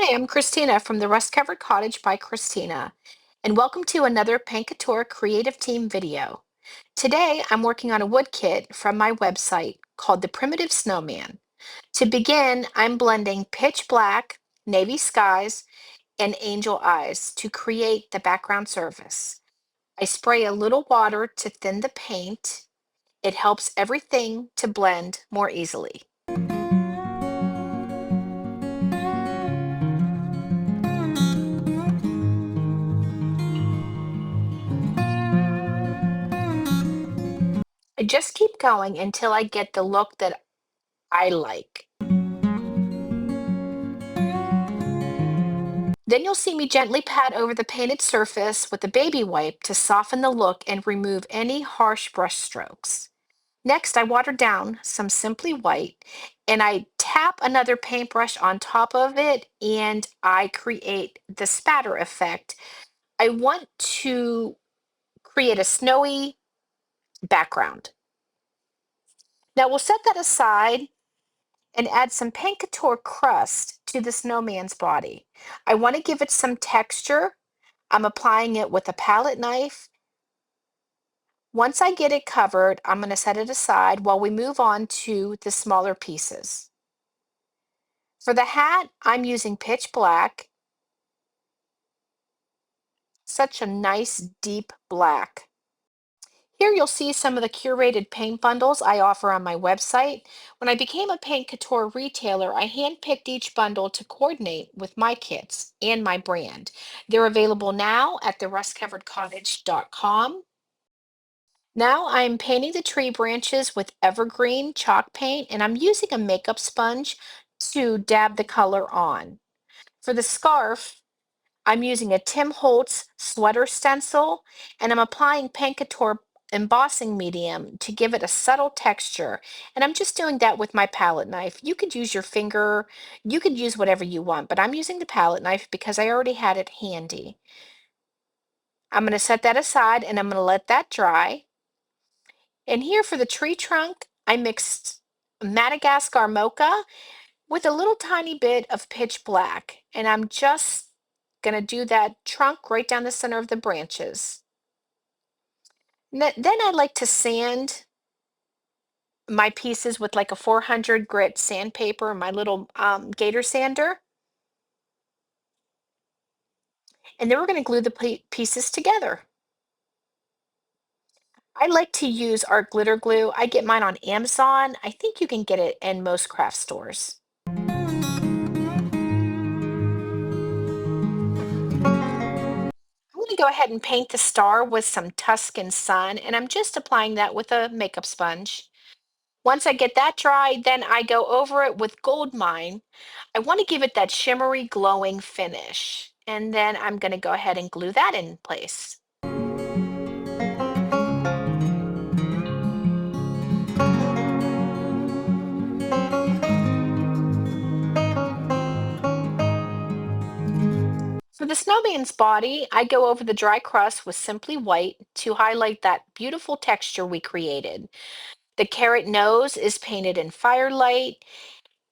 Hi, I'm Christina from the Rust Covered Cottage by Christina, and welcome to another Paint Couture Creative Team video. Today, I'm working on a wood kit from my website called the Primitive Snowman. To begin, I'm blending pitch black, navy skies, and angel eyes to create the background surface. I spray a little water to thin the paint. It helps everything to blend more easily. I just keep going until I get the look that I like. Then you'll see me gently pat over the painted surface with a baby wipe to soften the look and remove any harsh brush strokes. Next, I water down some Simply White and I tap another paintbrush on top of it and I create the spatter effect. I want to create a snowy background. Now we'll set that aside and add some Paint Couture Crust to the snowman's body. I want to give it some texture. I'm applying it with a palette knife. Once I get it covered, I'm going to set it aside while we move on to the smaller pieces. For the hat, I'm using pitch black, such a nice deep black. Here you'll see some of the curated paint bundles I offer on my website. When I became a Paint Couture retailer, I handpicked each bundle to coordinate with my kits and my brand. They're available now at therustcoveredcottage.com. Now I'm painting the tree branches with Evergreen chalk paint, and I'm using a makeup sponge to dab the color on. For the scarf, I'm using a Tim Holtz Sweater Stencil, and I'm applying Paint Couture Embossing Medium to give it a subtle texture. And I'm just doing that with my palette knife. You could use your finger, you could use whatever you want, but I'm using the palette knife because I already had it handy. I'm going to set that aside and I'm going to let that dry. And here for the tree trunk, I mixed Madagascar Mocha with a little tiny bit of pitch black. And I'm just going to do that trunk right down the center of the branches. Then I like to sand my pieces with like a 400 grit sandpaper, my little gator sander. And then we're going to glue the pieces together. I like to use art glitter glue. I get mine on Amazon. I think you can get it in most craft stores. I'm going to go ahead and paint the star with some Tuscan sun, and I'm just applying that with a makeup sponge. Once I get that dry, then I go over it with gold mine. I want to give it that shimmery, glowing finish. And then I'm going to go ahead and glue that in place. For the snowman's body, I go over the dry crust with Simply White to highlight that beautiful texture we created. The carrot nose is painted in Firelight,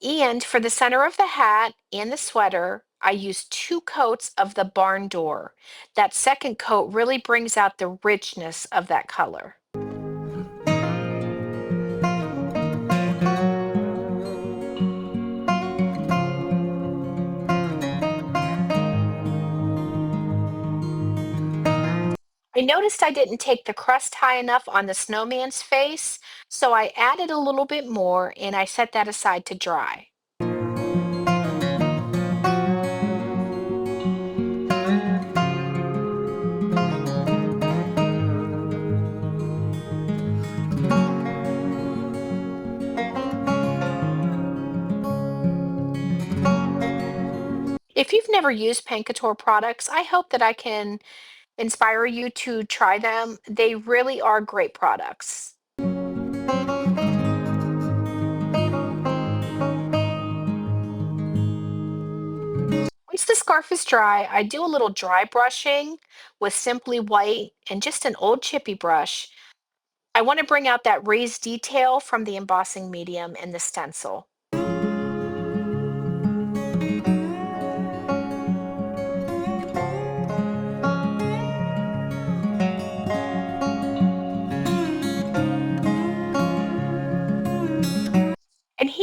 and for the center of the hat and the sweater, I use 2 coats of the barn door. That second coat really brings out the richness of that color. I noticed I didn't take the crust high enough on the snowman's face, so I added a little bit more and I set that aside to dry. If you've never used Paint Couture products, I hope that I can inspire you to try them. They really are great products. Once the scarf is dry, I do a little dry brushing with Simply White and just an old chippy brush. I want to bring out that raised detail from the embossing medium and the stencil.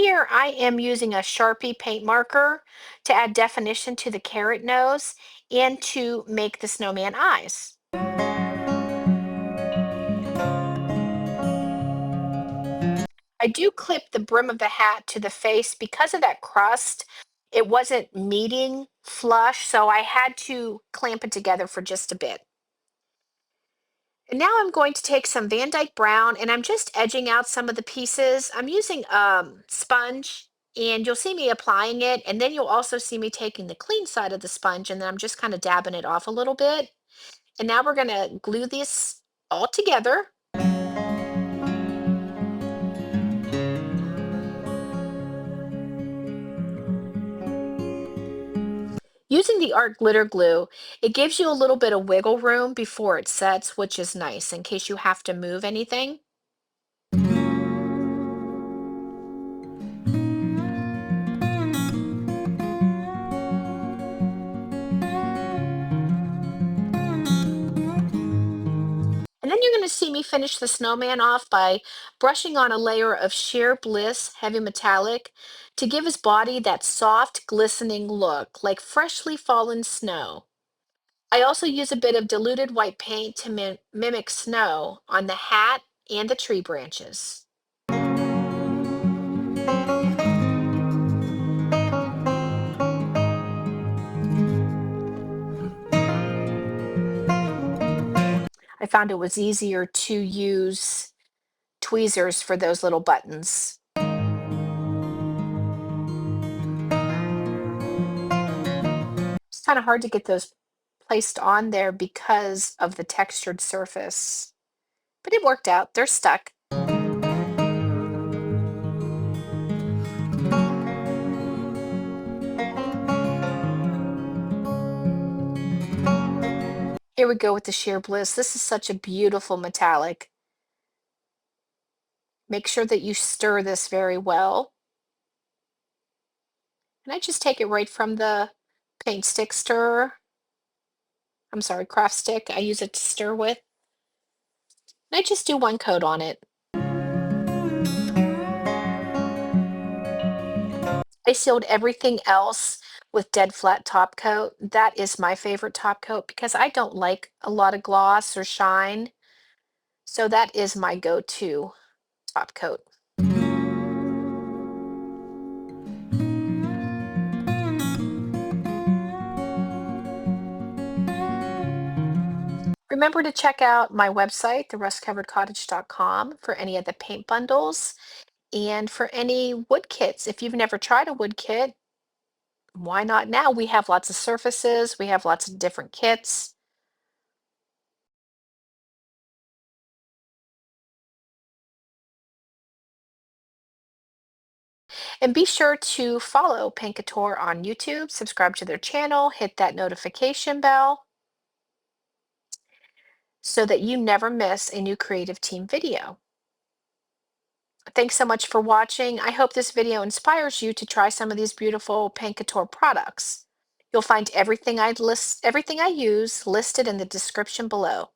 here I am using a Sharpie paint marker to add definition to the carrot nose and to make the snowman eyes. I do clip the brim of the hat to the face because of that crust. It wasn't meeting flush, so I had to clamp it together for just a bit. And now I'm going to take some Van Dyke Brown and I'm just edging out some of the pieces. I'm using sponge and you'll see me applying it. And then you'll also see me taking the clean side of the sponge and then I'm just kind of dabbing it off a little bit. And now we're going to glue this all together. Using the art glitter glue, it gives you a little bit of wiggle room before it sets, which is nice in case you have to move anything. And then you're going to see me finish the snowman off by brushing on a layer of Sheer Bliss Heavy Metallic to give his body that soft, glistening look, like freshly fallen snow. I also use a bit of diluted white paint to mimic snow on the hat and the tree branches. I found it was easier to use tweezers for those little buttons. It's kind of hard to get those placed on there because of the textured surface, but it worked out. They're stuck. Here we go with the Sheer Bliss. This is such a beautiful metallic. Make sure that you stir this very well. And I just take it right from the paint stick stirrer. I'm sorry, craft stick. I use it to stir with. And I just do one coat on it. I sealed everything else with dead flat top coat. That is my favorite top coat because I don't like a lot of gloss or shine. So that is my go-to top coat. Remember to check out my website, the rustcoveredcottage.com, for any of the paint bundles and for any wood kits. If you've never tried a wood kit, why not now? We have lots of surfaces, we have lots of different kits. And be sure to follow Paint Couture on YouTube, subscribe to their channel, hit that notification bell so that you never miss a new creative team video. Thanks so much for watching. I hope this video inspires you to try some of these beautiful Paint Couture products. You'll find everything I use listed in the description below.